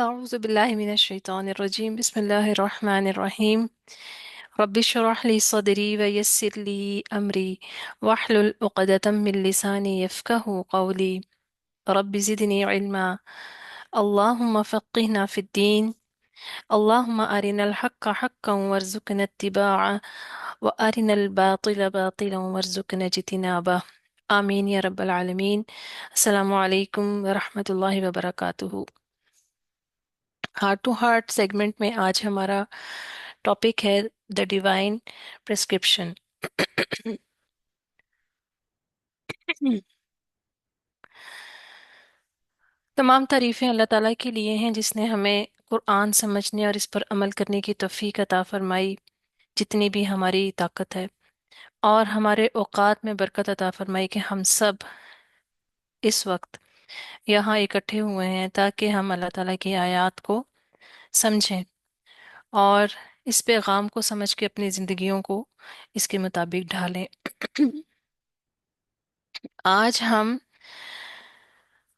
أعوذ بالله من الشيطان الرجيم بسم الله الرحمن الرحيم رب اشرح لي صدري ويسر لي أمري واحلل عقدة من لساني يفقه قولي رب زدني علما اللهم فقهنا في الدين اللهم أرنا الحق حقا وارزقنا اتباعه وأرنا الباطل باطلا وارزقنا اجتنابه آمين يا رب العالمين. السلام عليكم ورحمة الله وبركاته. ہارٹ ٹو ہارٹ سیگمنٹ میں آج ہمارا ٹاپک ہے دا ڈیوائن پرسکرپشن. تمام تعریفیں اللہ تعالیٰ کے لیے ہیں جس نے ہمیں قرآن سمجھنے اور اس پر عمل کرنے کی توفیق عطا فرمائی جتنی بھی ہماری طاقت ہے، اور ہمارے اوقات میں برکت عطا فرمائی کہ ہم سب اس وقت یہاں اکٹھے ہوئے ہیں تاکہ ہم اللہ تعالیٰ کی آیات کو سمجھیں اور اس پیغام کو سمجھ کے اپنی زندگیوں کو اس کے مطابق ڈھالیں. آج ہم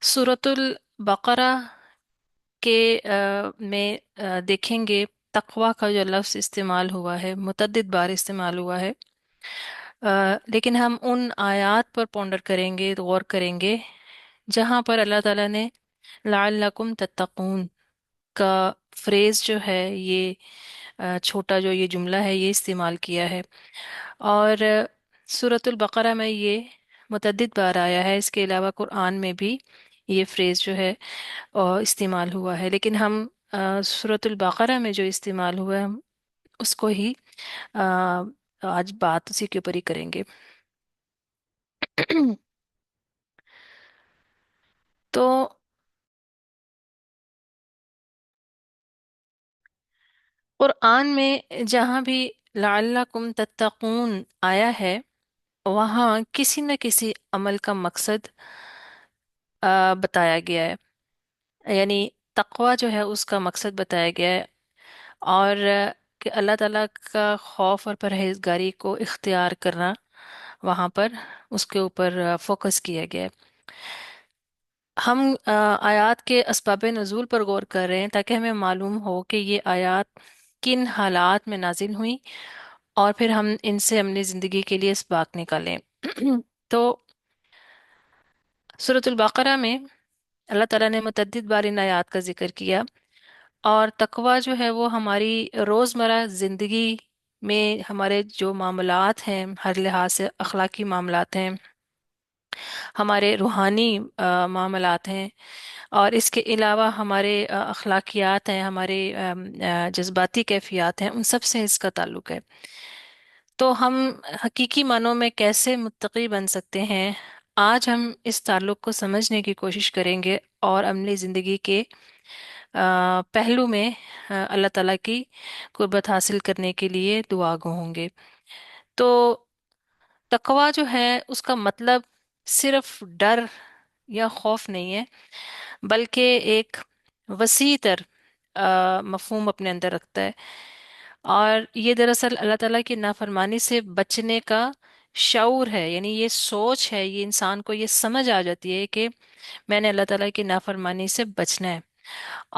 سورۃ البقرہ کے میں دیکھیں گے تقوی کا جو لفظ استعمال ہوا ہے، متعدد بار استعمال ہوا ہے. لیکن ہم ان آیات پر پونڈر کریں گے، غور کریں گے جہاں پر اللہ تعالیٰ نے لعلکم تتقون کا فریز جو ہے، یہ چھوٹا جو یہ جملہ ہے یہ استعمال کیا ہے. اور سورۃ البقرہ میں یہ متعدد بار آیا ہے، اس کے علاوہ قرآن میں بھی یہ فریز جو ہے استعمال ہوا ہے، لیکن ہم سورۃ البقرہ میں جو استعمال ہوا ہے ہم اس کو ہی آج بات اسی کے اوپر ہی کریں گے. تو قرآن میں جہاں بھی لعلکم تتقون آیا ہے وہاں کسی نہ کسی عمل کا مقصد بتایا گیا ہے، یعنی تقوی جو ہے اس کا مقصد بتایا گیا ہے، اور کہ اللہ تعالیٰ کا خوف اور پرہیزگاری کو اختیار کرنا وہاں پر اس کے اوپر فوکس کیا گیا ہے. ہم آیات کے اسباب نزول پر غور کر رہے ہیں تاکہ ہمیں معلوم ہو کہ یہ آیات کن حالات میں نازل ہوئیں اور پھر ہم ان سے اپنی زندگی کے لیے اسباق نکالیں. تو سورۃ البقرہ میں اللہ تعالیٰ نے متعدد بار ان آیات کا ذکر کیا، اور تقوی جو ہے وہ ہماری روزمرہ زندگی میں ہمارے جو معاملات ہیں، ہر لحاظ سے اخلاقی معاملات ہیں، ہمارے روحانی معاملات ہیں، اور اس کے علاوہ ہمارے اخلاقیات ہیں، ہمارے جذباتی کیفیات ہیں، ان سب سے اس کا تعلق ہے. تو ہم حقیقی معنوں میں کیسے متقی بن سکتے ہیں، آج ہم اس تعلق کو سمجھنے کی کوشش کریں گے اور عملی زندگی کے پہلو میں اللہ تعالیٰ کی قربت حاصل کرنے کے لیے دعا گو ہوں گے. تو تقوی جو ہے اس کا مطلب صرف ڈر یا خوف نہیں ہے، بلکہ ایک وسیع تر مفہوم اپنے اندر رکھتا ہے، اور یہ دراصل اللہ تعالیٰ کی نافرمانی سے بچنے کا شعور ہے. یعنی یہ سوچ ہے، یہ انسان کو یہ سمجھ آ جاتی ہے کہ میں نے اللہ تعالیٰ کی نافرمانی سے بچنا ہے،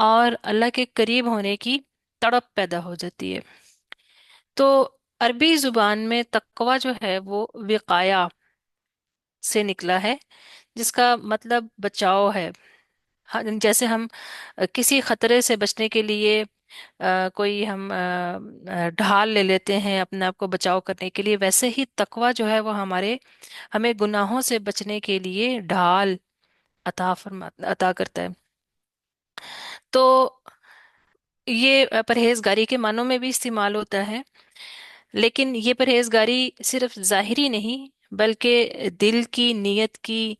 اور اللہ کے قریب ہونے کی تڑپ پیدا ہو جاتی ہے. تو عربی زبان میں تقوی جو ہے وہ وقایا سے نکلا ہے، جس کا مطلب بچاؤ ہے. جیسے ہم کسی خطرے سے بچنے کے لیے کوئی ہم ڈھال لے لیتے ہیں اپنے آپ کو بچاؤ کرنے کے لیے، ویسے ہی تقوی جو ہے وہ ہمیں گناہوں سے بچنے کے لیے ڈھال عطا کرتا ہے. تو یہ پرہیزگاری کے معنوں میں بھی استعمال ہوتا ہے، لیکن یہ پرہیزگاری صرف ظاہری نہیں بلکہ دل کی، نیت کی،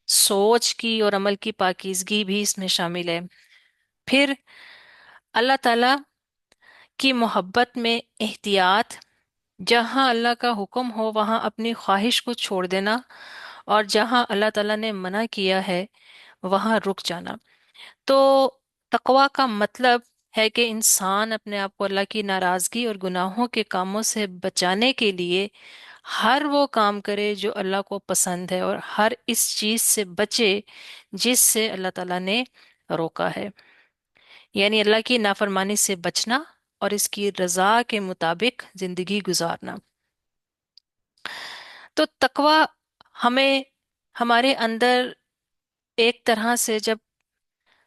سوچ کی اور عمل کی پاکیزگی بھی اس میں شامل ہے. پھر اللہ تعالی کی محبت میں احتیاط، جہاں اللہ کا حکم ہو وہاں اپنی خواہش کو چھوڑ دینا، اور جہاں اللہ تعالیٰ نے منع کیا ہے وہاں رک جانا. تو تقوی کا مطلب ہے کہ انسان اپنے آپ کو اللہ کی ناراضگی اور گناہوں کے کاموں سے بچانے کے لیے ہر وہ کام کرے جو اللہ کو پسند ہے، اور ہر اس چیز سے بچے جس سے اللہ تعالیٰ نے روکا ہے. यानी अल्लाह की नाफरमानी से बचना और इसकी रजा के मुताबिक जिंदगी गुजारना। तो तकवा हमें हमारे अंदर एक तरह से, जब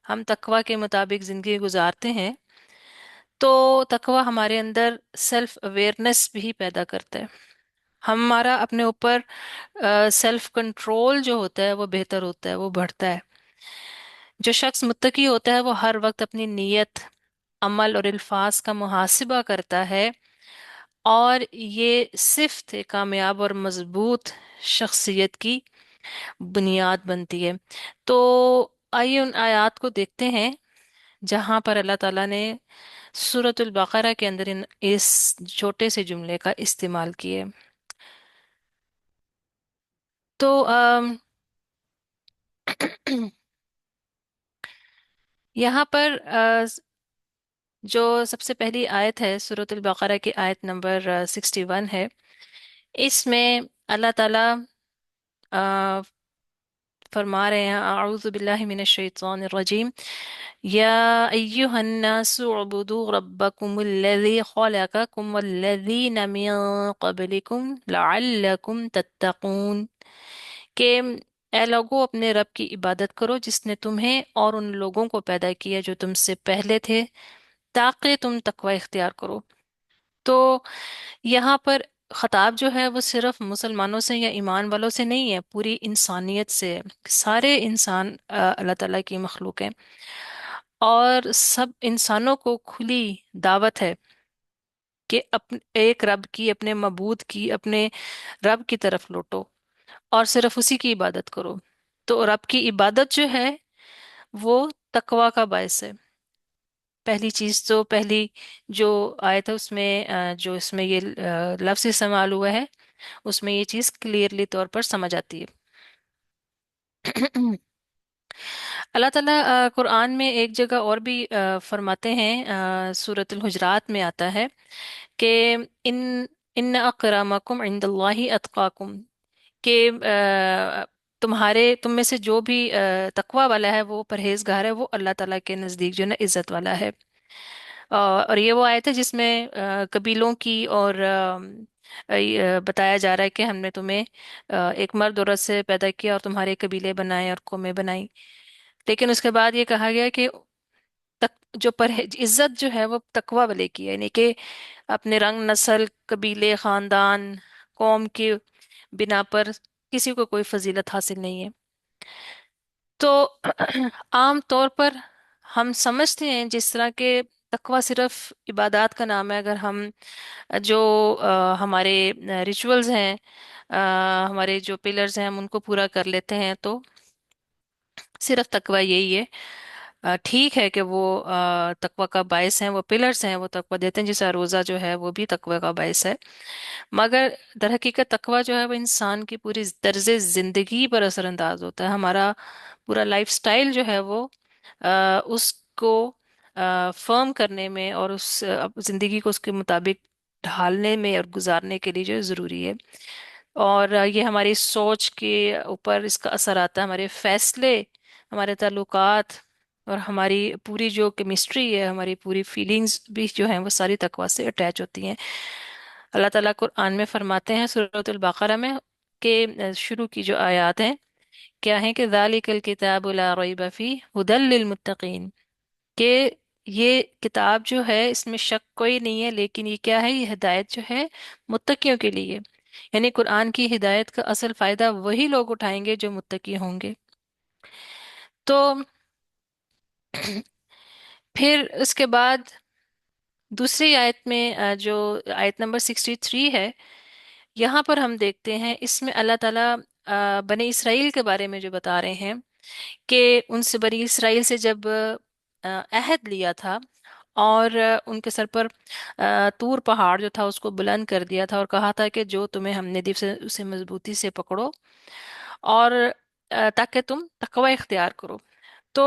हम तकवा के मुताबिक जिंदगी गुजारते हैं, तो तकवा हमारे अंदर सेल्फ अवेयरनेस भी पैदा करता है। हमारा अपने ऊपर सेल्फ कंट्रोल जो होता है वो बेहतर होता है, वो बढ़ता है। जो शख्स मुत्तकी होता है वो हर वक्त अपनी नीयत, अमल और अल्फाज का मुहासिबा करता है, और ये सिफ्त एक कामयाब और मजबूत शख्सियत की बुनियाद बनती है। तो आइए उन आयात को देखते हैं जहां पर अल्लाह ताला ने सूरतुल बकरा के अंदर इस छोटे से जुमले का इस्तेमाल किए। तो यहाँ पर जो सबसे पहली आयत है सूरतुल बकरा की आयत नंबर 61 है। इसमें अल्लाह ताला अ, फरमा रहे हैं, अऊज़ु बिल्लाहि मिनश शैतानिर रजीम, या अय्युहन्नासु उअबुदू रब्बकुमुल्लज़ी खलक़कुम वल्लज़ीना मिन क़ब्लिकुम लअल्लकुम तत्तक़ून। कि ए लोगों, अपने रब की इबादत करो जिसने तुम्हें और उन लोगों को पैदा किया जो तुमसे पहले थे, ताकि तुम तकवा इख्तियार करो। तो यहाँ पर खताब जो है वो सिर्फ मुसलमानों से या ईमान वालों से नहीं है, पूरी इंसानियत से है। सारे इंसान अल्लाह ताला की मखलूक हैं, और सब इंसानों को खुली दावत है कि अपने एक रब की, अपने मबूद की, अपने रब की तरफ लौटो और सिर्फ उसी की इबादत करो। तो रब की इबादत जो है वो तकवा का बायस है। पहली चीज तो, पहली जो आयत है उसमें जो इसमें ये लफ्ज इस्तेमाल हुआ है, उसमें ये चीज क्लियरली तौर पर समझ आती है। अल्लाह ताला कुरान में एक जगह और भी फरमाते हैं, सूरतुल हुजरात में आता है कि इन इन अकरमकुम इंदल्लाहि अतकाकुम, कि तुम्हारे तुम में से जो भी तकवा वाला है, वो परहेजगार है, वो अल्लाह ताला के नज़दीक जो है ना इज्जत वाला है। और ये वो आयत है जिसमें कबीलों की और बताया जा रहा है कि हमने तुम्हें एक मर्द औरत से पैदा किया और तुम्हारे कबीले बनाए और कौमें बनाई। लेकिन उसके बाद ये कहा गया कि जो परहेज इज्जत जो है वो तकवा वाले की है, यानी कि अपने रंग, नस्ल, कबीले, खानदान, कौम के बिना पर किसी को कोई फजीलत हासिल नहीं है। तो आम तौर पर हम समझते हैं जिस तरह के तकवा सिर्फ इबादत का नाम है। अगर हम जो हमारे रिचुअल्स हैं, हमारे जो पिलर्स हैं, हम उनको पूरा कर लेते हैं तो सिर्फ तकवा यही है। ठीक है कि वो तकवा का बायस हैं, वो पिलर्स हैं, वो तकवा देते हैं, जैसा रोज़ा जो है वो भी तकवा का बायस है। मगर दर हकीकत तकवा जो है वो इंसान की पूरी तर्ज जिंदगी पर असरअंदाज होता है। हमारा पूरा लाइफस्टाइल जो है वो उसको फर्म करने में और उस जिंदगी को उसके मुताबिक ढालने में और गुजारने के लिए जो है ज़रूरी है। और ये हमारी सोच के ऊपर इसका असर आता है, हमारे फैसले, हमारे ताल्लुकात, और हमारी पूरी जो केमिस्ट्री है, हमारी पूरी फीलिंग्स भी जो हैं वो सारी तकवा से अटैच होती हैं। अल्लाह ताला कुरान में फरमाते हैं सूरतुल बकरा में कि शुरू की जो आयत हैं क्या है, कि ज़ालिकल किताबु ला रैब फीह हुदल लिल मुत्तकीन, कि ये किताब जो है इसमें शक कोई नहीं है, लेकिन ये क्या है, ये हिदायत जो है मुत्तकियों के लिए। यानी कुरान की हिदायत का असल फायदा वही लोग उठाएंगे जो मुत्तकी होंगे। तो फिर उसके बाद दूसरी आयत में जो आयत नंबर 63 है, यहाँ पर हम देखते हैं इसमें अल्लाह ताला बने इसराइल के बारे में जो बता रहे हैं कि उनसे, बनी इसराइल से जब अहद लिया था और उनके सर पर तूर पहाड़ जो था उसको बुलंद कर दिया था, और कहा था कि जो तुम्हें हमने दी उसे उसे मजबूती से पकड़ो, और ताकि तुम तकवा इख्तियार करो। तो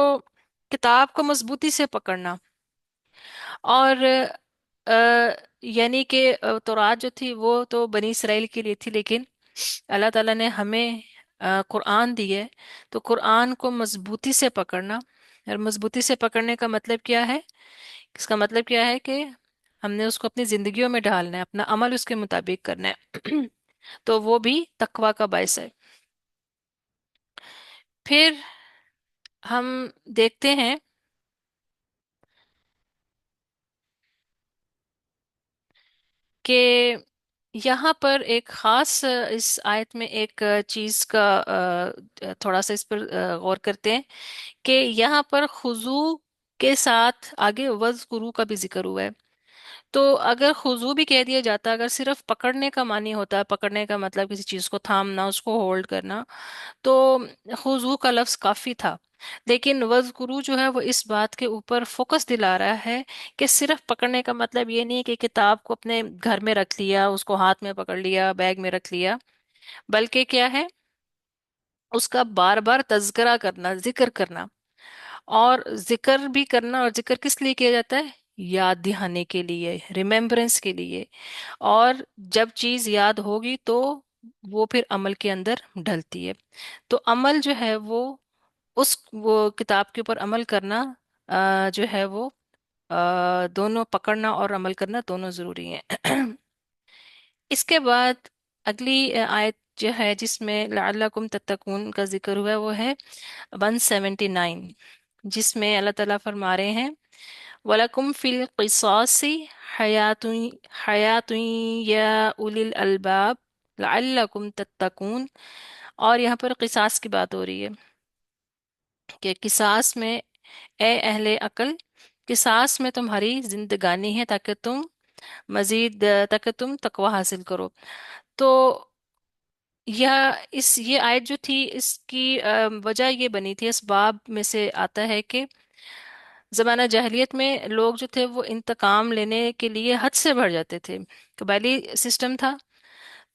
किताब को मजबूती से पकड़ना, और यानी कि तौरात जो थी वो तो बनी इसराइल के लिए थी, लेकिन अल्लाह ताला ने हमें कुरान दी है, तो कुरान को मजबूती से पकड़ना और मजबूती से पकड़ने का मतलब क्या है? इसका मतलब क्या है कि हमने उसको अपनी जिंदगियों में ढालना है, अपना अमल उसके मुताबिक करना है। तो वो भी तकवा का बायस है। फिर हम देखते हैं कि यहाँ पर एक खास इस आयत में एक चीज का थोड़ा सा इस पर गौर करते हैं कि यहाँ पर खुजू के साथ आगे वज़्कुरू का भी जिक्र हुआ है। तो अगर खुजू भी कह दिया जाता, अगर सिर्फ पकड़ने का मानी होता, पकड़ने का मतलब किसी चीज को थामना, उसको होल्ड करना, तो खुजू का लफ्ज काफी था। लेकिन वज़कुरू जो है वो इस बात के ऊपर फोकस दिला रहा है कि सिर्फ पकड़ने का मतलब ये नहीं है कि किताब को अपने घर में रख लिया, उसको हाथ में पकड़ लिया, बैग में रख लिया, बल्कि क्या है, उसका बार बार तज़किरा करना, जिक्र करना। और जिक्र भी करना, और जिक्र किस लिए किया जाता है? याद दिहाने के लिए, रिमेम्बरेंस के लिए। और जब चीज याद होगी तो वो फिर अमल के अंदर ढलती है। तो अमल जो है वो किताब के ऊपर अमल करना जो है वो दोनों, पकड़ना और अमल करना दोनों जरूरी है। इसके बाद अगली आयत जो है जिसमें लअल्लकुम तत्तकून का जिक्र हुआ है, वो है 179, जिसमें अल्लाह ताला फरमा रहे हैं, वलकुम फिल क़िसासी हयातुन हयातुन या उलिल अलबाब लअल्लकुम तत्तकून। और यहाँ पर किसास की बात हो रही है कि किसास में, ए अहले अकल, किसास में तुम्हारी जिंदगानी है ताकि तुम मजीद ताकि तुम तकवा हासिल करो। तो ये आयत जो थी, इसकी वजह ये बनी थी, इसबाब में से आता है कि ज़माना जाहिलियत में लोग जो थे वो इंतकाम लेने के लिए हद से बढ़ जाते थे। कबायली सिस्टम था।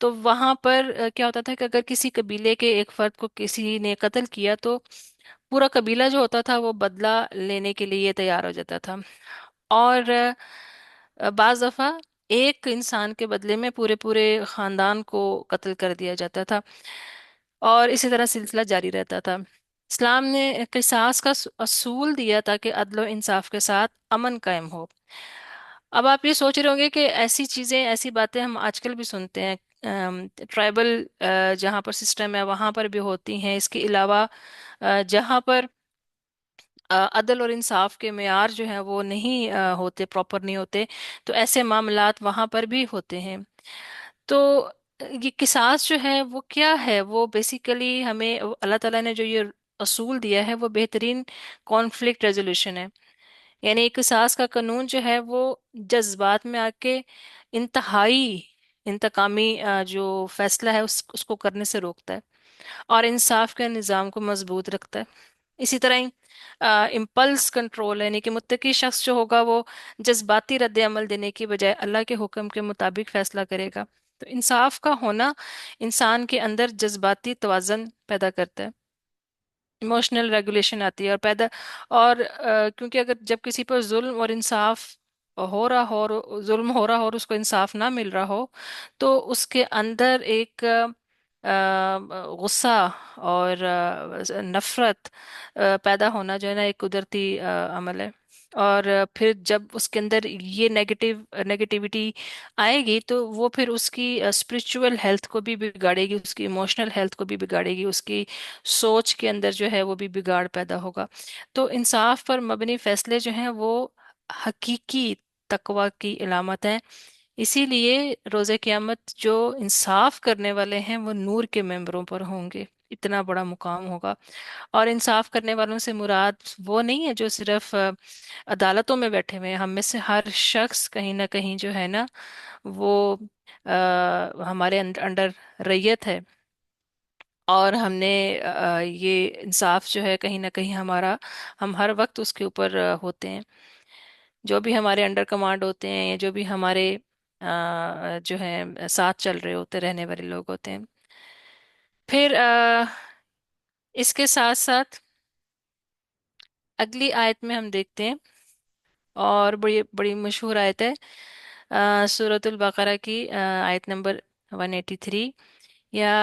तो वहां पर क्या होता था कि अगर किसी कबीले के एक फर्द को किसी ने कत्ल किया तो पूरा कबीला जो होता था वो बदला लेने के लिए तैयार हो जाता था। और बाज दफा एक इंसान के बदले में पूरे पूरे खानदान को कत्ल कर दिया जाता था। और इसी तरह सिलसिला जारी रहता था। इस्लाम ने किसास का असूल दिया ताकि अदल व इंसाफ के साथ अमन कायम हो। अब आप ये सोच रहे होंगे कि ऐसी चीजें, ऐसी बातें हम आजकल भी सुनते हैं, ट्राइबल जहाँ पर सिस्टम है वहां पर भी होती हैं। इसके अलावा जहाँ पर अदल और इंसाफ के मेयार जो है वो नहीं होते, प्रॉपर नहीं होते, तो ऐसे मामलात वहां पर भी होते हैं। तो ये किसास जो है वो क्या है, वो बेसिकली हमें अल्लाह ताला ने जो ये असूल दिया है वो बेहतरीन कॉन्फ्लिक्ट रेजोल्यूशन है। यानी एक किसास का कानून जो है वो जज्बात में आके इंतहाई इंतकामी जो फैसला है उसको करने से रोकता है, और इंसाफ के निज़ाम को मजबूत रखता है। इसी तरह ही इम्पल्स कंट्रोल, यानी कि मुत्तकी शख्स जो होगा वो जज्बाती रद्द अमल देने की बजाय अल्लाह के हुक्म के मुताबिक फैसला करेगा। तो इंसाफ का होना इंसान के अंदर जज्बाती तवाज़न पैदा करता है, इमोशनल रेगुलेशन आती है, और पैदा, और क्योंकि अगर जब किसी पर जुल्म और इंसाफ हो रहा हो, और जुल्म हो रहा हो और उसको इंसाफ ना मिल रहा हो, तो उसके अंदर एक गुस्सा और नफरत पैदा होना जो है ना, एक कुदरती अमल है। और फिर जब उसके अंदर ये नेगेटिविटी आएगी तो वो फिर उसकी स्पिरिचुअल हेल्थ को भी बिगाड़ेगी, उसकी इमोशनल हेल्थ को भी बिगाड़ेगी, उसकी सोच के अंदर जो है वो भी बिगाड़ पैदा होगा। तो इंसाफ पर मबनी फैसले जो हैं वो हकीकी तकवा की इलामत है। इसीलिए रोज़े क़यामत जो इंसाफ करने वाले हैं वो नूर के मेंबरों पर होंगे, इतना बड़ा मुकाम होगा। और इंसाफ करने वालों से मुराद वो नहीं है जो सिर्फ अदालतों में बैठे हुए हैं। हम में से हर शख्स कहीं ना कहीं जो है ना वो हमारे अंडर रैयत है। और हमने ये इंसाफ जो है कहीं ना कहीं हमारा, हम हर वक्त उसके ऊपर होते हैं। जो भी हमारे अंडर कमांड होते हैं, या जो भी हमारे जो है साथ चल रहे होते, रहने वाले लोग होते हैं। फिर इसके साथ साथ अगली आयत में हम देखते हैं, और बड़ी बड़ी मशहूर आयत है सूरतुल बकरा की आयत नंबर 183, या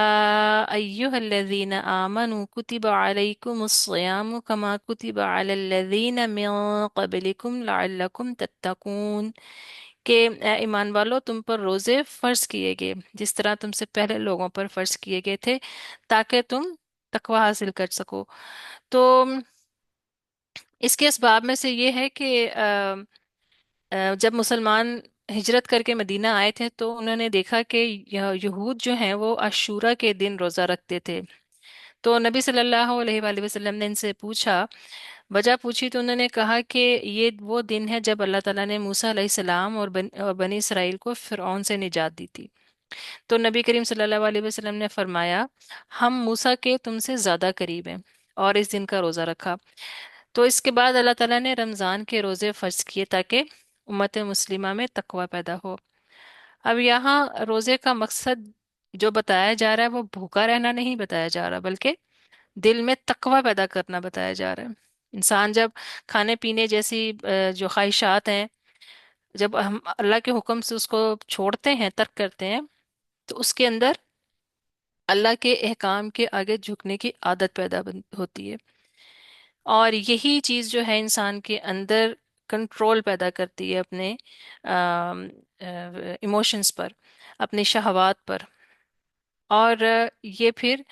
अय्युहल्लज़ीना आमनू कुतिबा अलैकुमुस्सियामु कमा कुतिबा अलल्लज़ीना मिन क़ब्लिकुम लअल्लकुम तत्तकून, कि ए ईमान वालो, तुम पर रोजे फर्ज किए गए जिस तरह तुमसे पहले लोगों पर फर्ज किए गए थे, ताकि तुम तकवा हासिल कर सको। तो इसके असबाब में से ये है कि जब मुसलमान हिजरत करके मदीना आए थे तो उन्होंने देखा कि यहूद जो हैं वो आशूरा के दिन रोज़ा रखते थे। तो नबी सल्लल्लाहु अलैहि वसल्लम ने इनसे पूछा, वजह पूछी, तो उन्होंने कहा कि ये वो दिन है जब अल्लाह ताला ने मूसा अलैहिस्सलाम और बनी इसराइल को फिरौन से निजात दी थी। तो नबी करीम सल्लल्लाहु अलैहि वसल्लम ने फरमाया, हम मूसा के तुमसे ज़्यादा करीब हैं, और इस दिन का रोज़ा रखा। तो इसके बाद अल्लाह ताला ने रमज़ान के रोज़े फर्ज किए ताकि उम्मत मुस्लिमा में तकवा पैदा हो। अब यहाँ रोज़े का मकसद जो बताया जा रहा है वो भूखा रहना नहीं बताया जा रहा, बल्कि दिल में तकवा पैदा करना बताया जा रहा है। इंसान जब खाने पीने जैसी जो ख्वाहिशात हैं, जब हम अल्लाह के हुक्म से उसको छोड़ते हैं, तर्क करते हैं, तो उसके अंदर अल्लाह के एहकाम के आगे झुकने की आदत पैदा होती है। और यही चीज़ जो है इंसान के अंदर कंट्रोल पैदा करती है अपने इमोशंस पर, अपने शहवात पर। और ये फिर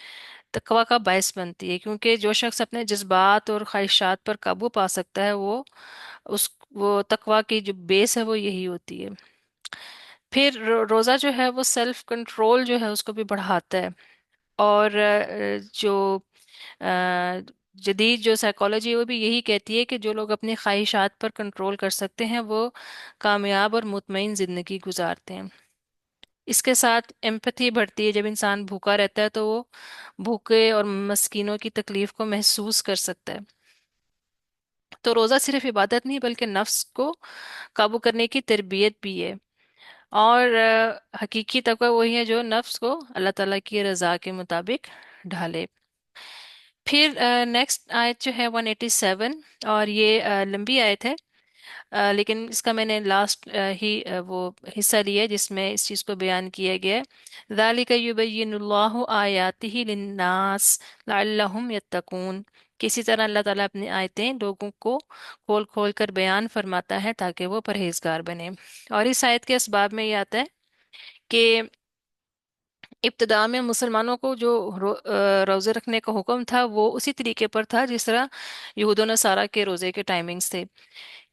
तकवा का बायस बनती है, क्योंकि जो शख्स अपने जज्बात और ख्वाहिशात पर काबू पा सकता है वो तकवा की जो बेस है वो यही होती है। फिर रोज़ा जो है वो सेल्फ कंट्रोल जो है उसको भी बढ़ाता है। और जो अ, जदीद जो साइकोलॉजी है वो भी यही कहती है कि जो लोग अपनी ख्वाहिशात पर कंट्रोल कर सकते हैं वो कामयाब और मुतमईन ज़िंदगी गुजारते हैं। इसके साथ एम्पैथी बढ़ती है। जब इंसान भूखा रहता है तो वो भूखे और मस्कीनों की तकलीफ को महसूस कर सकता है। तो रोज़ा सिर्फ इबादत नहीं बल्कि नफ्स को काबू करने की तरबियत भी है। और हकीकी तकवा वही है जो नफ्स को अल्लाह ताला की रज़ा के मुताबिक ढाले। फिर नेक्स्ट आयत जो है 187, और ये लंबी आयत है, लेकिन इसका मैंने लास्ट ही वो हिस्सा लिया है जिसमें इस चीज़ को बयान किया गया है। ज़ालिका युबय्यिनुल्लाहु आयातिही लिन्नास लअल्लहुम यत्तकून। किसी तरह अल्लाह ताला अपनी आयतें लोगों को खोल खोल कर बयान फरमाता है ताकि वो परहेजगार बने। और इस आयत के असबाब में ये आता है कि इब्तिदा में मुसलमानों को जो रोज़े रखने का हुक्म था वो उसी तरीके पर था जिस तरह यहूद नसारा के रोज़े के टाइमिंग्स थे,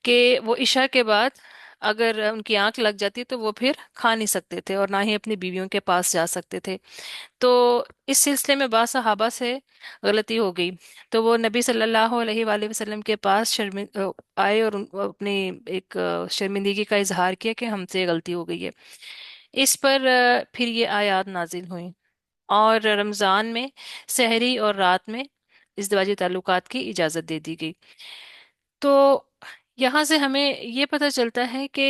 कि वो इशा के बाद अगर उनकी आंख लग जाती तो वो फिर खा नहीं सकते थे और ना ही अपनी बीवियों के पास जा सकते थे। तो इस सिलसिले में बास सहाबा से गलती हो गई, तो वो नबी सल्लल्लाहु अलैहि वसल्लम के पास आए और अपनी एक शर्मिंदगी का इजहार किया कि हमसे ये गलती हो गई है। इस पर फिर ये आयत नाजिल हुई, और रमज़ान में सहरी और रात में इज़दिवाजी ताल्लुकात की इजाज़त दे दी गई। तो यहाँ से हमें ये पता चलता है कि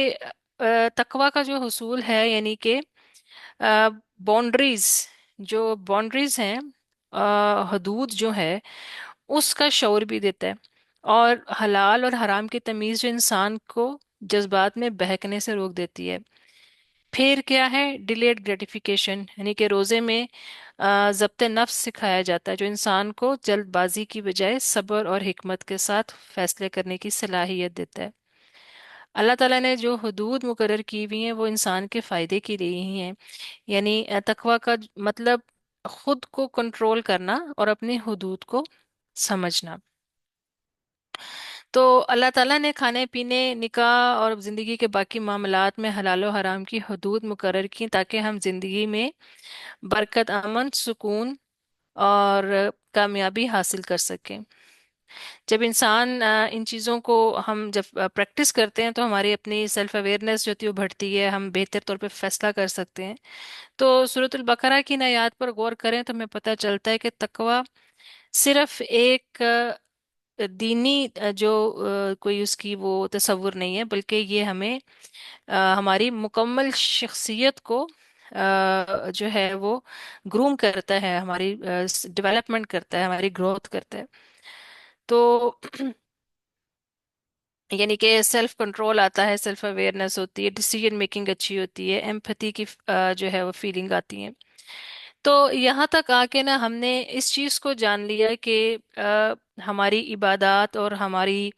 तकवा का जो हुसूल है, यानी कि बाउंड्रीज, जो बाउंड्रीज हैं, हदूद जो है, उसका शौर भी देता है। और हलाल और हराम की तमीज़ जो इंसान को जज्बात में बहकने से रोक देती है। फिर क्या है, डिलेड ग्रेटिफिकेशन, यानी कि रोज़े में ज़ब्त नफ्स सिखाया जाता है जो इंसान को जल्दबाजी की बजाय सब्र और हिकमत के साथ फैसले करने की सलाहियत देता है। अल्लाह ताला ने जो हदूद मुकर्रर की हुई हैं वो इंसान के फ़ायदे के लिए ही हैं। यानी तकवा का मतलब खुद को कंट्रोल करना और अपनी हदूद को समझना। तो अल्लाह ताला ने खाने पीने, निकाह और ज़िंदगी के बाकी मामलात में हलाल और हराम की हदूद मुकर्रर की ताकि हम ज़िंदगी में बरकत, अमन, सुकून और कामयाबी हासिल कर सकें। जब इंसान इन चीज़ों को हम जब प्रैक्टिस करते हैं तो हमारी अपनी सेल्फ अवेयरनेस जो होती है वो बढ़ती है, हम बेहतर तौर पे फैसला कर सकते हैं। तो सूरतुल बकरा की इन आयत पर गौर करें तो हमें पता चलता है कि तकवा सिर्फ एक दीनी कोई उसकी वो तस्वुर नहीं है, बल्कि ये हमें हमारी मुकम्मल शख्सियत को जो है वो ग्रूम करता है, हमारी डेवलपमेंट करता है, हमारी ग्रोथ करता है। तो यानी कि सेल्फ कंट्रोल आता है, सेल्फ अवेयरनेस होती है, डिसीजन मेकिंग अच्छी होती है, एम्पैथी की जो है वो फीलिंग आती है। तो यहाँ तक आके ना हमने इस चीज़ को जान लिया कि हमारी इबादत और हमारी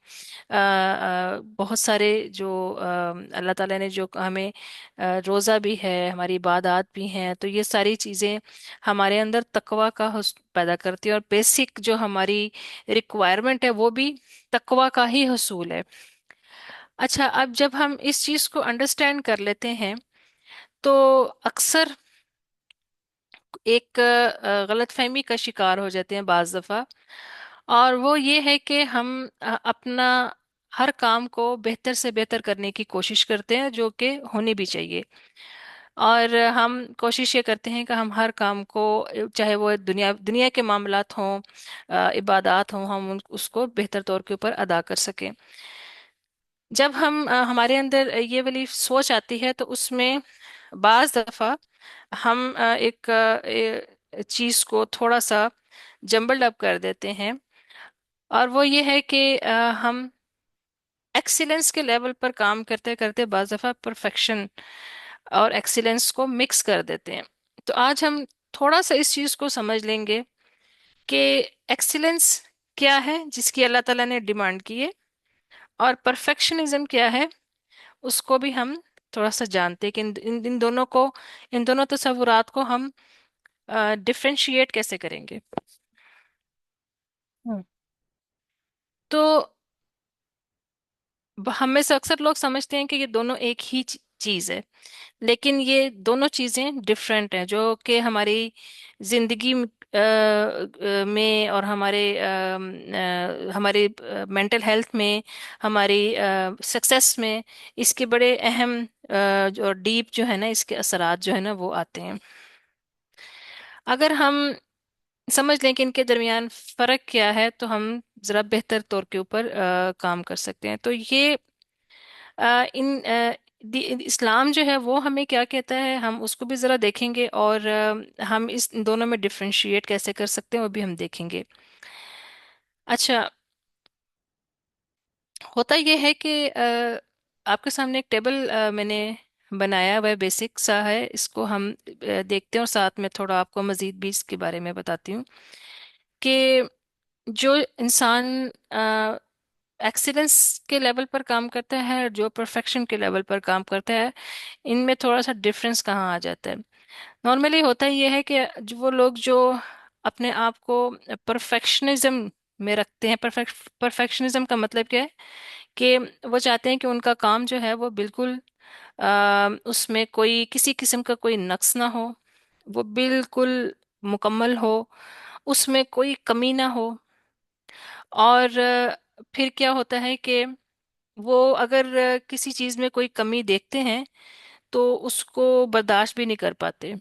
बहुत सारे जो अल्लाह ताला ने जो हमें रोज़ा भी है, हमारी इबादत भी हैं, तो ये सारी चीज़ें हमारे अंदर तकवा का पैदा करती है, और बेसिक जो हमारी रिक्वायरमेंट है वो भी तकवा का ही हसूल है। अच्छा, अब जब हम इस चीज़ को अंडरस्टैंड कर लेते हैं, तो अक्सर एक गलतफहमी का शिकार हो जाते हैं बाज दफ़ा, और वो ये है कि हम अपना हर काम को बेहतर से बेहतर करने की कोशिश करते हैं, जो कि होनी भी चाहिए। और हम कोशिश ये करते हैं कि हम हर काम को, चाहे वो दुनिया दुनिया के मामलात हों, इबादत हों, हम उसको बेहतर तौर के ऊपर अदा कर सकें। जब हम हमारे अंदर ये वाली सोच आती है, तो उसमें बाज दफ़ा हम एक चीज को थोड़ा सा जम्बल्ड अप कर देते हैं, और वो ये है कि हम एक्सीलेंस के लेवल पर काम करते करते बाज़ दफ़ा परफेक्शन और एक्सीलेंस को मिक्स कर देते हैं। तो आज हम थोड़ा सा इस चीज को समझ लेंगे कि एक्सीलेंस क्या है जिसकी अल्लाह ताला ने डिमांड की है, और परफेक्शनिज्म क्या है, उसको भी हम थोड़ा सा जानते हैं कि इन दोनों को, इन दोनों तस्वुरात को हम डिफरेंशिएट कैसे करेंगे। हम्म। तो हम में से अक्सर लोग समझते हैं कि ये दोनों एक ही चीज है, लेकिन ये दोनों चीजें डिफरेंट हैं, जो कि हमारी जिंदगी में और हमारे मेंटल हेल्थ में, हमारी सक्सेस में, इसके बड़े अहम और डीप जो है ना, इसके असरात जो है ना वो आते हैं। अगर हम समझ लें कि इनके दरमियान फर्क क्या है, तो हम जरा बेहतर तौर के ऊपर काम कर सकते हैं। तो ये इस्लाम जो है वो हमें क्या कहता है, हम उसको भी ज़रा देखेंगे, और हम इस इन दोनों में डिफरेंशिएट कैसे कर सकते हैं वो भी हम देखेंगे। अच्छा, होता ये है कि आपके सामने एक टेबल मैंने बनाया हुआ है, बेसिक सा है, इसको हम देखते हैं, और साथ में थोड़ा आपको मज़ीद भी इसके बारे में बताती हूँ कि जो इंसान एक्सीलेंस के लेवल पर काम करता है और जो परफेक्शन के लेवल पर काम करता है, इनमें थोड़ा सा डिफरेंस कहाँ आ जाता है। नॉर्मली होता ये है कि वो लोग जो अपने आप को परफेक्शनिज्म में रखते हैं, परफेक्शनिज्म का मतलब क्या है कि वो चाहते हैं कि उनका काम जो है वो बिल्कुल उसमें कोई किसी किस्म का कोई नक्स ना हो, वो बिल्कुल मुकम्मल हो, उसमें कोई कमी ना हो। और फिर क्या होता है कि वो अगर किसी चीज़ में कोई कमी देखते हैं, तो उसको बर्दाश्त भी नहीं कर पाते।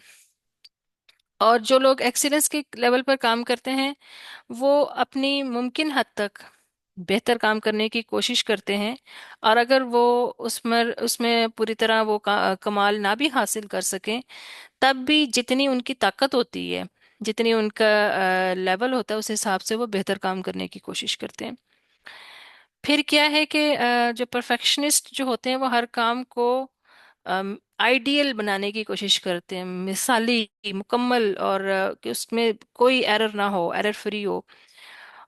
और जो लोग एक्सीलेंस के लेवल पर काम करते हैं, वो अपनी मुमकिन हद तक बेहतर काम करने की कोशिश करते हैं। और अगर वो उसमें पूरी तरह वो कमाल ना भी हासिल कर सकें, तब भी जितनी उनकी ताकत होती है, जितनी उनका लेवल होता है, उस हिसाब से वो बेहतर काम करने की कोशिश करते हैं। फिर क्या है कि जो परफेक्शनिस्ट जो होते हैं, वो हर काम को आइडियल बनाने की कोशिश करते हैं, मिसाली, मुकम्मल, और कि उसमें कोई एरर ना हो, एरर फ्री हो।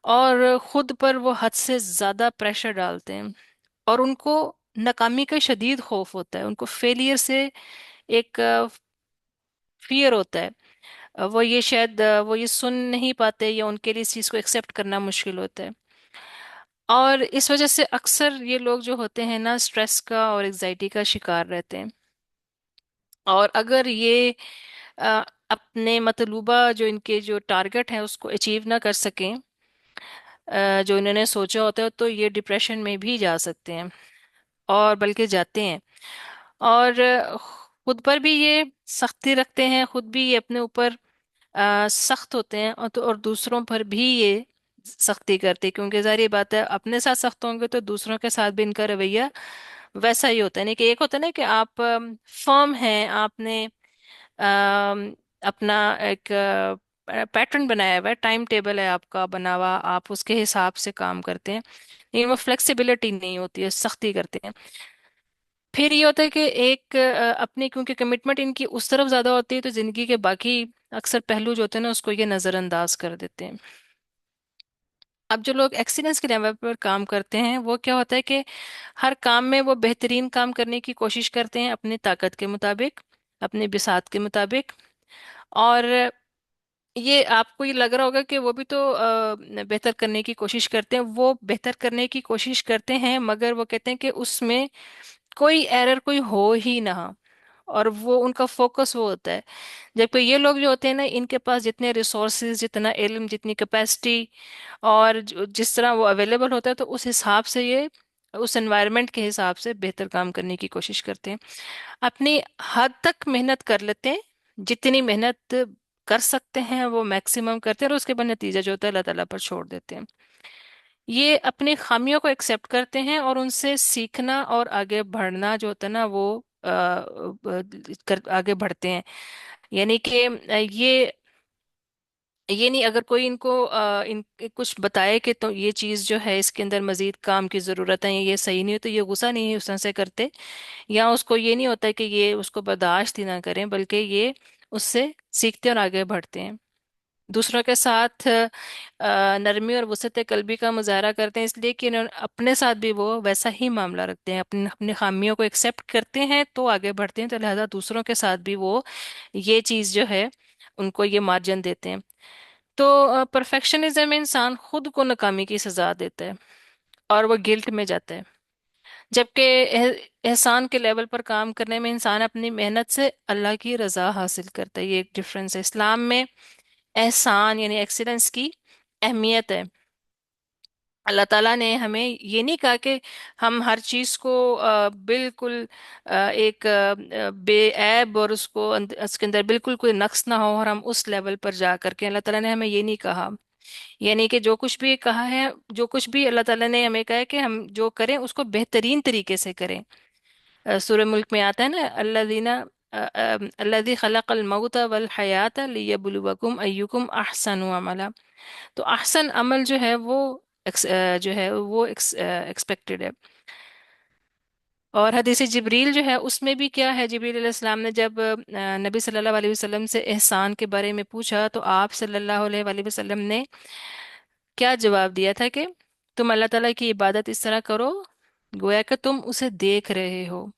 और खुद पर वो हद से ज़्यादा प्रेशर डालते हैं, और उनको नाकामी का शदीद खौफ होता है, उनको फेलियर से एक फियर होता है। वो ये शायद वो ये सुन नहीं पाते, या उनके लिए इस चीज़ को एक्सेप्ट करना मुश्किल होता है। और इस वजह से अक्सर ये लोग जो होते हैं ना, स्ट्रेस का और एग्जाइटी का शिकार रहते हैं। और अगर ये अपने मतलूबा जो इनके जो टारगेट है उसको अचीव ना कर सकें, जो इन्होंने सोचा होता है, तो ये डिप्रेशन में भी जा सकते हैं, और बल्कि जाते हैं। और खुद पर भी ये सख्ती रखते हैं, खुद भी ये अपने ऊपर सख्त होते हैं, और दूसरों पर भी ये सख्ती करते हैं, क्योंकि जाहिर बात है, अपने साथ सख्त होंगे तो दूसरों के साथ भी इनका रवैया वैसा ही होता है। नहीं कि एक होता है ना कि आप फर्म हैं, आपने अपना एक पैटर्न बनाया हुआ है, टाइम टेबल है आपका बना हुआ, आप उसके हिसाब से काम करते हैं, लेकिन वो फ्लेक्सिबिलिटी नहीं होती है, सख्ती करते हैं। फिर ये होता है कि एक अपनी क्योंकि कमिटमेंट इनकी उस तरफ ज्यादा होती है, तो जिंदगी के बाकी अक्सर पहलू जो होते हैं ना उसको ये नजरअंदाज कर देते हैं। अब जो लोग एक्सीलेंस के लेवल पर काम करते हैं वो क्या होता है कि हर काम में वो बेहतरीन काम करने की कोशिश करते हैं अपनी ताकत के मुताबिक, अपने बिसात के मुताबिक। और ये आपको ये लग रहा होगा कि वो भी तो बेहतर करने की कोशिश करते हैं, वो बेहतर करने की कोशिश करते हैं, मगर वो कहते हैं कि उसमें कोई एरर कोई हो ही ना, और वो उनका फोकस वो होता है। जबकि ये लोग जो होते हैं ना, इनके पास जितने रिसोर्सेज, जितना इल्म, जितनी कैपेसिटी और जिस तरह वो अवेलेबल होता है, तो उस हिसाब से ये उस एनवायरनमेंट के हिसाब से बेहतर काम करने की कोशिश करते हैं। अपनी हद तक मेहनत कर लेते हैं, जितनी मेहनत कर सकते हैं वो मैक्सिमम करते हैं, और उसके बाद नतीजा जो होता है अल्लाह ताला पर छोड़ देते हैं। ये अपनी खामियों को एक्सेप्ट करते हैं और उनसे सीखना और आगे बढ़ना जो होता है ना वो आगे बढ़ते हैं। यानी कि ये नहीं, अगर कोई इनको कुछ बताए कि तो ये चीज़ जो है इसके अंदर मजीद काम की ज़रूरत है, ये सही नहीं हो, तो ये गुस्सा नहीं उस तरह से करते, या उसको ये नहीं होता कि ये उसको बर्दाश्त ही ना करें, बल्कि ये उससे सीखते और आगे बढ़ते हैं। दूसरों के साथ नरमी और वसत कल्बी का मुजाहरा करते हैं, इसलिए कि अपने साथ भी वो वैसा ही मामला रखते हैं, अपनी अपनी खामियों को एक्सेप्ट करते हैं तो आगे बढ़ते हैं, तो लिहाजा दूसरों के साथ भी वो ये चीज़ जो है उनको ये मार्जिन देते हैं। तो परफेक्शनिज्म में इंसान खुद को नाकामी की सजा देता है और वो गिल्ट में जाता है। जबकि एहसान के लेवल पर काम करने में इंसान अपनी मेहनत से अल्लाह की रजा हासिल करता है। ये एक डिफरेंस है। इस्लाम में एहसान यानी एक्सीलेंस की अहमियत है। अल्लाह ताला ने हमें ये नहीं कहा कि हम हर चीज़ को बिल्कुल एक बेऐब और उसको उसके अंदर बिल्कुल कोई नक्स ना हो और हम उस लेवल पर जा करके, अल्लाह ताला ने हमें ये नहीं कहा। यानी कि जो कुछ भी कहा है, जो कुछ भी अल्लाह ताला ने हमें कहा है कि हम जो करें उसको बेहतरीन तरीके से करें। सूरह मुल्क में आता है ना, अल्लादीना अल्लादी खलक़ल मौत वल हयात लियब्लुवकुम अय्युकुम अहसनु अमला। तो अहसन अमल जो है वो जो है वो एक्सपेक्टेड है। और हदीस जिब्रील जो है उसमें भी क्या है, जिब्रील अलैहिस्सलाम ने जब नबी सल्लल्लाहु अलैहि वसल्लम से एहसान के बारे में पूछा, तो आप सल्लल्लाहु अलैहि वसल्लम ने क्या जवाब दिया था कि तुम अल्लाह ताला की इबादत इस तरह करो गोया कि तुम उसे देख रहे हो,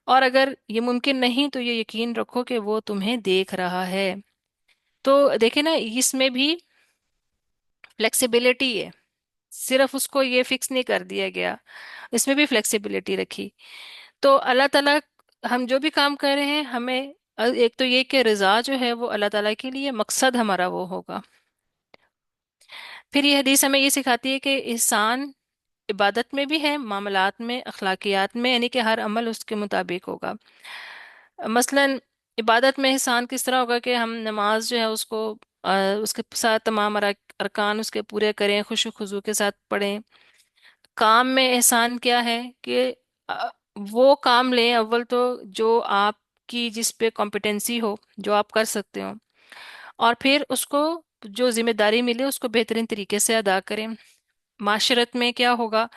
और अगर ये मुमकिन नहीं तो ये यकीन रखो कि वो तुम्हें देख रहा है। तो देखे ना, इसमें भी फ्लेक्सिबिलिटी है, सिर्फ उसको ये फिक्स नहीं कर दिया गया, इसमें भी फ्लेक्सिबिलिटी रखी। तो अल्लाह ताला, हम जो भी काम कर रहे हैं हमें एक तो ये कि रजा जो है वो अल्लाह ताला के लिए मकसद हमारा वो होगा। फिर ये हदीस हमें ये सिखाती है कि इंसान इबादत में भी है, मामलात में, अखलाकियात में, यानी कि हर अमल उसके मुताबिक होगा। मसलन इबादत में एहसान किस तरह होगा कि हम नमाज जो है उसको उसके साथ तमाम अरकान उसके पूरे करें, खुशू खुजू के साथ पढ़ें। काम में एहसान क्या है कि अ, वो काम लें अव्वल तो जो आपकी जिस पे कॉम्पिटेंसी हो, जो आप कर सकते हो, और फिर उसको जो जिम्मेदारी मिले उसको बेहतरीन तरीके से अदा करें। माशरत में क्या होगा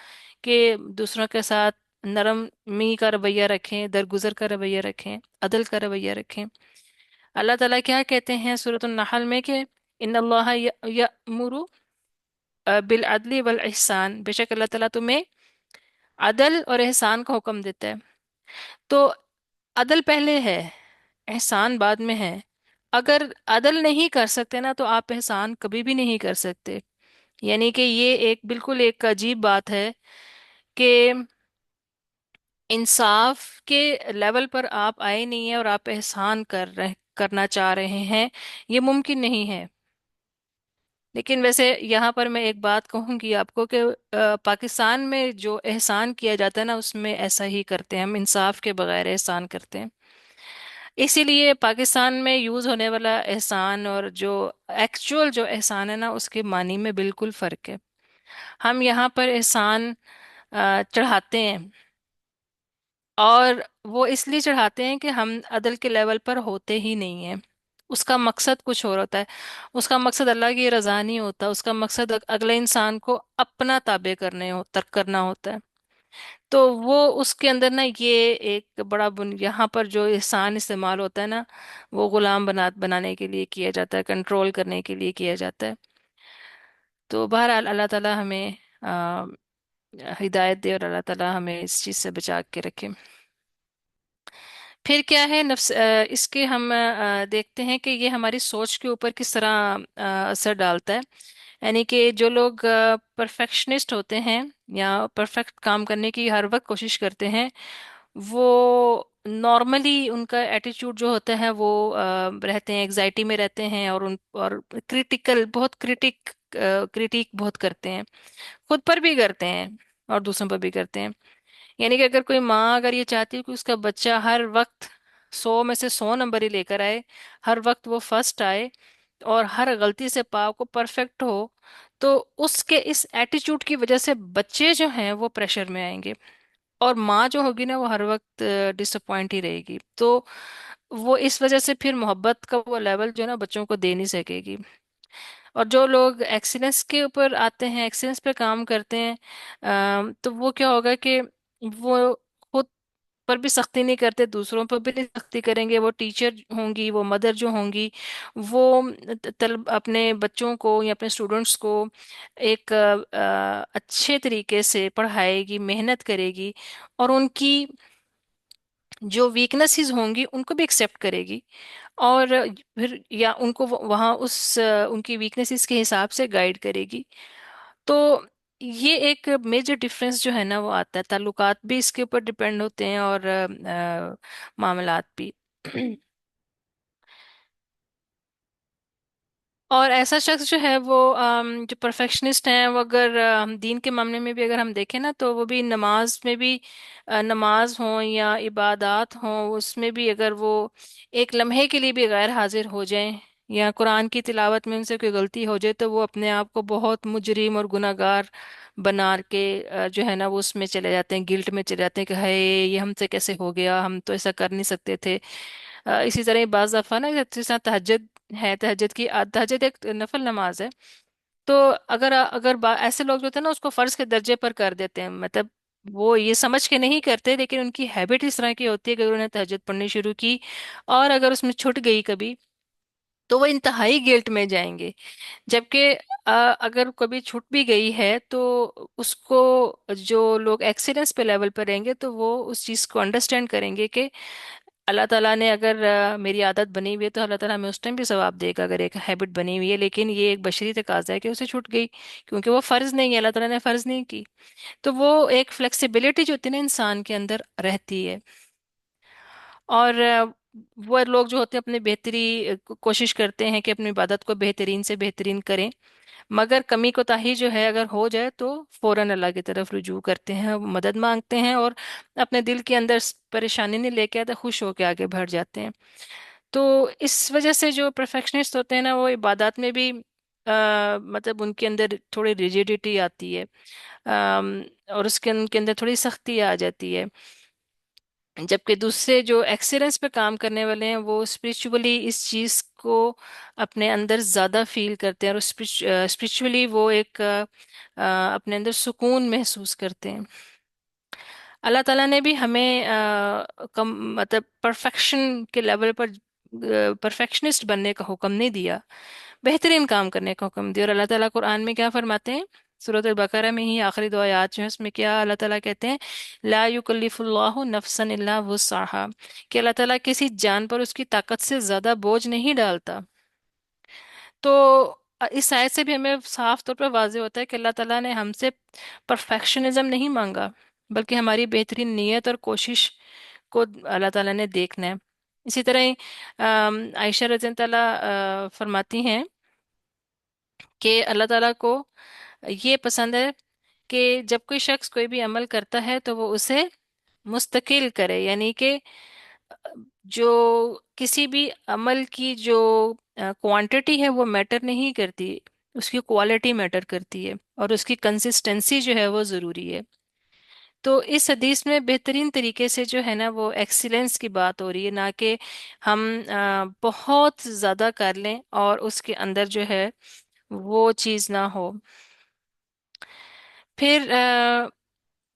कि दूसरों के साथ नरमी का रवैया रखें, दरगुजर का रवैया रखें, अदल का रवैया रखें। अल्लाह ताला क्या कहते हैं सूरत नहल में कि इन्नल्लाह यअमुरु बिल अदली वल इहसान, बेशक अल्लाह ताला तुम्हें अदल और एहसान का हुक्म देता है। तो अदल पहले है, एहसान बाद में है। अगर अदल नहीं कर सकते ना तो आप एहसान कभी भी नहीं कर सकते। यानी कि ये एक बिल्कुल एक अजीब बात है कि इंसाफ के लेवल पर आप आए नहीं है और आप एहसान करना चाह रहे हैं, ये मुमकिन नहीं है। लेकिन वैसे यहाँ पर मैं एक बात कहूंगी आपको कि पाकिस्तान में जो एहसान किया जाता है ना उसमें ऐसा ही करते हैं, हम इंसाफ के बगैर एहसान करते हैं। इसीलिए पाकिस्तान में यूज होने वाला एहसान और जो एक्चुअल जो एहसान है ना उसके मानी में बिल्कुल फर्क है। हम यहाँ पर एहसान चढ़ाते हैं, और वो इसलिए चढ़ाते हैं कि हम अदल के लेवल पर होते ही नहीं हैं। उसका मकसद कुछ और होता है। उसका मकसद अल्लाह की रज़ा नहीं होता, उसका मकसद अगले इंसान को अपना ताबे करने हो तर्क करना होता है। تو وہ اس کے اندر نا یہ ایک بڑا یہاں پر جو احسان استعمال ہوتا ہے نا، وہ غلام بنانے کے لیے کیا جاتا ہے، کنٹرول کرنے کے لیے کیا جاتا ہے۔ تو بہرحال اللہ تعالی ہمیں آ، ہدایت دے، اور اللہ تعالی ہمیں اس چیز سے بچا کے رکھے۔ پھر کیا ہے نفس، اس کے ہم دیکھتے ہیں کہ یہ ہماری سوچ کے اوپر کس طرح اثر ڈالتا ہے۔ یعنی کہ جو لوگ پرفیکشنسٹ ہوتے ہیں یا پرفیکٹ کام کرنے کی ہر وقت کوشش کرتے ہیں، وہ نارملی ان کا ایٹیٹیوڈ جو ہوتا ہے وہ رہتے ہیں ایگزائٹی میں رہتے ہیں، اور کریٹیکل بہت کریٹیک بہت کرتے ہیں، خود پر بھی کرتے ہیں اور دوسروں پر بھی کرتے ہیں۔ یعنی کہ اگر کوئی ماں اگر یہ چاہتی ہے کہ اس کا بچہ ہر وقت 100 میں سے 100 نمبر ہی لے کر آئے، ہر وقت وہ فرسٹ آئے، اور ہر غلطی سے پاک کو پرفیکٹ ہو، تو اس کے اس ایٹیچیوڈ کی وجہ سے بچے جو ہیں وہ پریشر میں آئیں گے، اور ماں جو ہوگی نا وہ ہر وقت ڈس اپوائنٹ ہی رہے گی، تو وہ اس وجہ سے پھر محبت کا وہ لیول جو ہے نا بچوں کو دے نہیں سکے گی۔ اور جو لوگ ایکسیلنس کے اوپر آتے ہیں، ایکسیلنس پہ کام کرتے ہیں، تو وہ کیا ہوگا کہ وہ خود پر بھی سختی نہیں کرتے، دوسروں پر بھی نہیں سختی کریں گے۔ وہ ٹیچر ہوں گی، وہ مدر جو ہوں گی، وہ طلب اپنے بچوں کو یا اپنے اسٹوڈنٹس کو ایک اچھے طریقے سے پڑھائے گی، محنت کرے گی، اور ان کی جو ویکنسز ہوں گی ان کو بھی ایکسیپٹ کرے گی، اور پھر یا ان کو وہاں ان کی ویکنسز کے حساب سے گائیڈ کرے گی۔ تو یہ ایک میجر ڈفرینس جو ہے نا وہ آتا ہے، تعلقات بھی اس کے اوپر ڈپینڈ ہوتے ہیں، اور معاملات بھی۔ اور ایسا شخص جو ہے وہ جو پرفیکشنسٹ ہیں، وہ اگر دین کے معاملے میں بھی اگر ہم دیکھیں نا، تو وہ بھی نماز میں بھی، نماز ہوں یا عبادات ہوں، اس میں بھی اگر وہ ایک لمحے کے لیے بھی غیر حاضر ہو جائیں، یا قرآن کی تلاوت میں ان سے کوئی غلطی ہو جائے، تو وہ اپنے آپ کو بہت مجرم اور گناہ گار بنا کے جو ہے نا وہ اس میں چلے جاتے ہیں، گلٹ میں چلے جاتے ہیں کہ ہے یہ ہم سے کیسے ہو گیا، ہم تو ایسا کر نہیں سکتے تھے۔ اسی طرح بعض دفعہ نا جس طرح تہجد ہے، تہجد ایک نفل نماز ہے، تو اگر ایسے لوگ جو ہوتے ہیں نا اس کو فرض کے درجے پر کر دیتے ہیں، مطلب وہ یہ سمجھ کے نہیں کرتے، لیکن ان کی ہیبٹ اس طرح کی ہوتی ہے کہ اگر انہوں نے تہجد پڑھنی شروع کی اور اگر اس میں چھٹ گئی کبھی، تو وہ انتہائی گلٹ میں جائیں گے۔ جبکہ اگر کبھی چھٹ بھی گئی ہے تو اس کو جو لوگ ایکسیلنس پہ لیول پہ رہیں گے تو وہ اس چیز کو انڈرسٹینڈ کریں گے کہ اللہ تعالیٰ نے اگر میری عادت بنی ہوئی ہے تو اللہ تعالیٰ ہمیں اس ٹائم بھی ثواب دے گا، اگر ایک ہیبٹ بنی ہوئی ہے، لیکن یہ ایک بشری تقاضا ہے کہ اسے چھوٹ گئی، کیونکہ وہ فرض نہیں ہے، اللہ تعالیٰ نے فرض نہیں کی۔ تو وہ ایک فلیکسیبلٹی جو ہوتی ہے نا انسان کے اندر رہتی ہے، اور وہ لوگ جو ہوتے ہیں اپنے بہتری کوشش کرتے ہیں کہ اپنی عبادت کو بہترین سے بہترین کریں، مگر کمی کوتاہی جو ہے اگر ہو جائے تو فوراً اللہ کی طرف رجوع کرتے ہیں، مدد مانگتے ہیں، اور اپنے دل کے اندر پریشانی نہیں لے کے آتے، خوش ہو کے آگے بڑھ جاتے ہیں۔ تو اس وجہ سے جو پرفیکشنسٹ ہوتے ہیں نا وہ عبادات میں بھی مطلب ان کے اندر تھوڑی ریجیڈیٹی آتی ہے، آم، اور ان کے اندر تھوڑی سختی آ جاتی ہے۔ جبکہ دوسرے جو ایکسیلنس پہ کام کرنے والے ہیں وہ اسپریچولی اس چیز کو اپنے اندر زیادہ فیل کرتے ہیں، اور اسپریچولی وہ ایک اپنے اندر سکون محسوس کرتے ہیں۔ اللہ تعالیٰ نے بھی ہمیں مطلب پرفیکشن کے لیول پر پرفیکشنسٹ بننے کا حکم نہیں دیا، بہترین کام کرنے کا حکم دیا۔ اور اللہ تعالیٰ قرآن میں کیا فرماتے ہیں؟ سورۃ البقرہ میں ہی آخری 2 آیات جو ہیں اس میں کیا اللہ تعالیٰ کہتے ہیں؟ لا یکلف اللہ نفسا الا وسعها، کہ اللہ تعالیٰ کسی جان پر اس کی طاقت سے زیادہ بوجھ نہیں ڈالتا۔ تو اس آیت سے بھی ہمیں صاف طور پر واضح ہوتا ہے کہ اللہ تعالیٰ نے ہم سے پرفیکشنزم نہیں مانگا، بلکہ ہماری بہترین نیت اور کوشش کو اللہ تعالیٰ نے دیکھنا ہے۔ اسی طرح ہی عائشہ رضی اللہ تعالیٰ فرماتی ہیں کہ اللہ تعالیٰ کو یہ پسند ہے کہ جب کوئی شخص کوئی بھی عمل کرتا ہے تو وہ اسے مستقل کرے، یعنی کہ جو کسی بھی عمل کی جو کوانٹٹی ہے وہ میٹر نہیں کرتی، اس کی کوالٹی میٹر کرتی ہے، اور اس کی کنسسٹنسی جو ہے وہ ضروری ہے۔ تو اس حدیث میں بہترین طریقے سے جو ہے نا وہ ایکسیلنس کی بات ہو رہی ہے، نہ کہ ہم بہت زیادہ کر لیں اور اس کے اندر جو ہے وہ چیز نہ ہو۔ پھر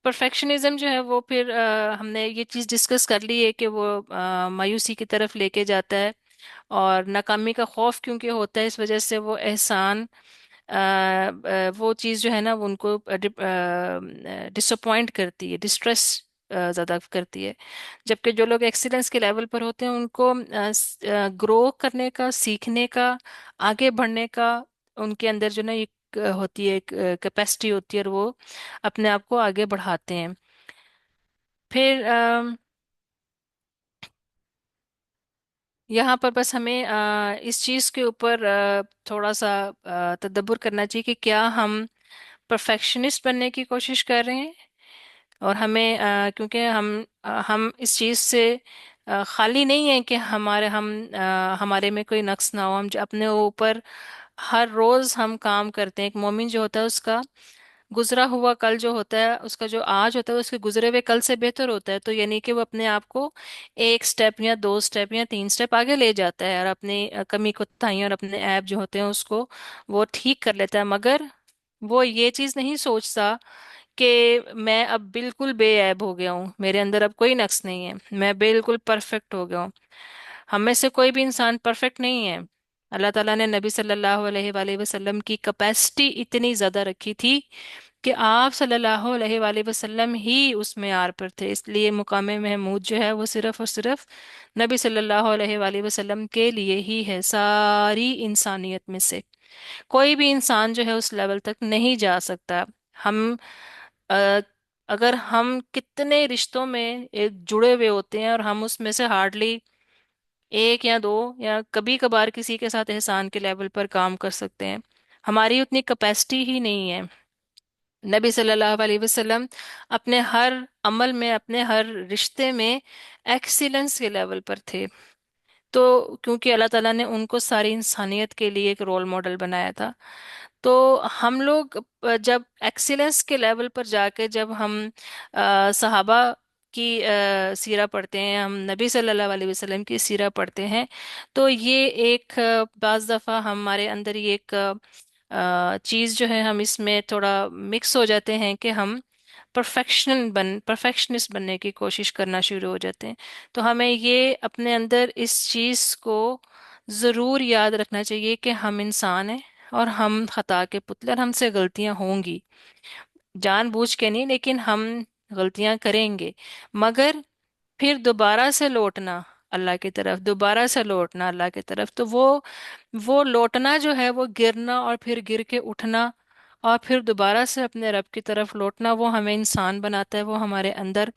परफेक्शनिज्म जो है वो फिर हमने ये चीज़ डिस्कस कर ली है कि वो मायूसी की तरफ लेके जाता है, और नाकामी का खौफ क्योंकि होता है, इस वजह से वो एहसान वो चीज़ जो है ना वो उनको डिसअपॉइंट करती है, डिस्ट्रेस ज़्यादा करती है। जबकि जो लोग एक्सीलेंस के लेवल पर होते हैं उनको ग्रो करने का, सीखने का, आगे बढ़ने का, उनके अंदर जो ना एक होती है, एक कैपेसिटी होती है, और वो अपने आप को आगे बढ़ाते हैं। फिर यहाँ पर बस हमें इस चीज़ के ऊपर थोड़ा सा तदब्बर करना चाहिए कि क्या हम परफेक्शनिस्ट बनने की कोशिश कर रहे हैं, और हमें क्योंकि हम इस चीज़ से खाली नहीं है कि हमारे में कोई नक्स ना हो। हम जो अपने ऊपर हर रोज़ हम काम करते हैं। एक मोमिन जो होता है उसका गुजरा हुआ कल जो होता है, उसका जो आज होता है उसके गुजरे हुए कल से बेहतर होता है। तो यानी कि वो अपने आप को एक स्टेप या दो स्टेप या तीन स्टेप आगे ले जाता है, और अपनी कमी कोताहियां और अपने ऐप जो होते हैं उसको वो ठीक कर लेता है। मगर वो ये चीज़ नहीं सोचता कि मैं अब बिल्कुल बेऐब हो गया हूँ, मेरे अंदर अब कोई नक्स नहीं है, मैं बिल्कुल परफेक्ट हो गया हूँ। हम में से कोई भी इंसान परफेक्ट नहीं है। अल्लाह ताला ने नबी सल्लल्लाहु अलैहि वसल्लम की कैपेसिटी इतनी ज़्यादा रखी थी कि आप सल्लल्लाहु अलैहि वसल्लम ही उस मेयार पर थे। इसलिए मुकाम महमूद जो है वो सिर्फ और सिर्फ नबी सल्लल्लाहु अलैहि वसल्लम के लिए ही है। सारी इंसानियत में से कोई भी इंसान जो है उस लेवल तक नहीं जा सकता। हम अ, अगर हम कितने रिश्तों में एक जुड़े हुए होते हैं, और हम उसमें से हार्डली एक या दो या कभी कभार किसी के साथ एहसान के लेवल पर काम कर सकते हैं, हमारी उतनी कैपेसिटी ही नहीं है। नबी सल्लल्लाहु अलैहि वसल्लम अपने हर अमल में, अपने हर रिश्ते में एक्सीलेंस के लेवल पर थे। तो क्योंकि अल्लाह ताला ने उनको सारी इंसानियत के लिए एक रोल मॉडल बनाया था। तो हम लोग जब एक्सीलेंस के लेवल पर जाके जब हम सहाबा की सीरा पढ़ते हैं, हम नबी सल्लल्लाहु अलैहि वसल्लम की सीरा पढ़ते हैं, तो ये एक बाज़ दफ़ा हमारे अंदर ये एक चीज़ जो है, हम इसमें थोड़ा मिक्स हो जाते हैं कि हम परफेक्शनिस्ट बनने की कोशिश करना शुरू हो जाते हैं। तो हमें ये अपने अंदर इस चीज़ को ज़रूर याद रखना चाहिए कि हम इंसान हैं, और हम खता के पुतले, और हमसे गलतियां होंगी, जानबूझ के नहीं, लेकिन हम गलतियां करेंगे। मगर फिर दोबारा से लौटना अल्लाह की तरफ, दोबारा से लौटना अल्लाह की तरफ, तो वो लौटना जो है, वो गिरना और फिर गिर के उठना और फिर दोबारा से अपने रब की तरफ लौटना, वो हमें इंसान बनाता है। वो हमारे अंदर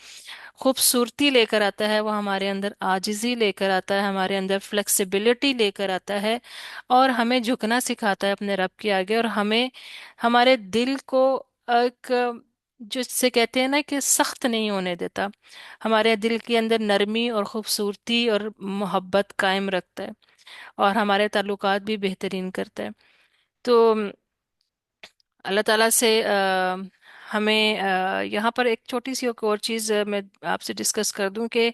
खूबसूरती लेकर आता है, वो हमारे अंदर आजिज़ी लेकर आता है, हमारे अंदर फ्लेक्सिबिलिटी लेकर आता है, और हमें झुकना सिखाता है अपने रब के आगे, और हमें हमारे दिल को एक जिससे कहते हैं ना कि सख्त नहीं होने देता, हमारे दिल के अंदर नरमी और खूबसूरती और मोहब्बत कायम रखता है, और हमारे ताल्लुकात भी बेहतरीन करता है। तो अल्लाह ताला से हमें यहाँ पर एक छोटी सी एक और चीज़ मैं आपसे डिस्कस कर दूं कि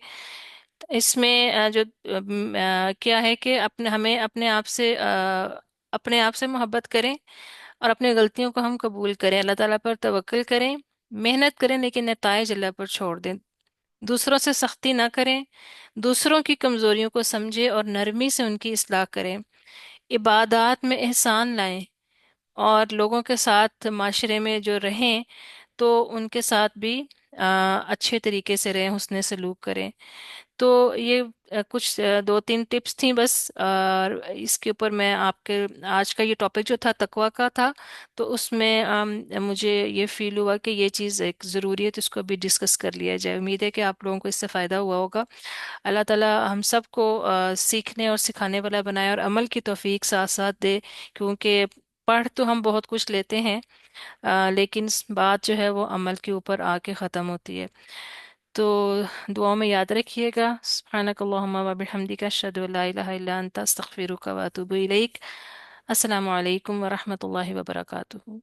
इसमें क्या है कि हमें अपने आप से मोहब्बत करें, और अपनी गलतियों को हम कबूल करें, अल्लाह ताला पर तवक्ल करें, मेहनत करें, लेकिन नताइज अल्लाह पर छोड़ दें। दूसरों से सख्ती ना करें, दूसरों की कमजोरियों को समझें और नरमी से उनकी इस्लाह करें, इबादात में एहसान लाएं, और लोगों के साथ माशरे में जो रहें तो उनके साथ भी अच्छे तरीके से रहें, हुस्ने सलूक करें। तो ये कुछ दो तीन टिप्स थी बस, और इसके ऊपर मैं आपके आज का ये टॉपिक जो था तकवा का था, तो उसमें मुझे ये फील हुआ कि ये चीज़ एक ज़रूरी है, तो इसको भी डिस्कस कर लिया जाए। उम्मीद है कि आप लोगों को इससे फ़ायदा हुआ होगा। अल्लाह ताला हम सबको सीखने और सिखाने वाला बनाए, और अमल की तौफीक साथ साथ दे। क्योंकि पढ़ तो हम बहुत कुछ लेते हैं, लेकिन बात जो है वो अमल के ऊपर आके ख़त्म होती है। तो दुआओं में याद रखिएगा। सुब्हानक अल्लाहुम्मा व बिहम्दिका अशहदु अल्ला इलाहा इल्ला अंता अस्तगफिरुका व अतूबु इलैक। अस्सलामु अलैकुम व रहमतुल्लाहि व बरकातुहू।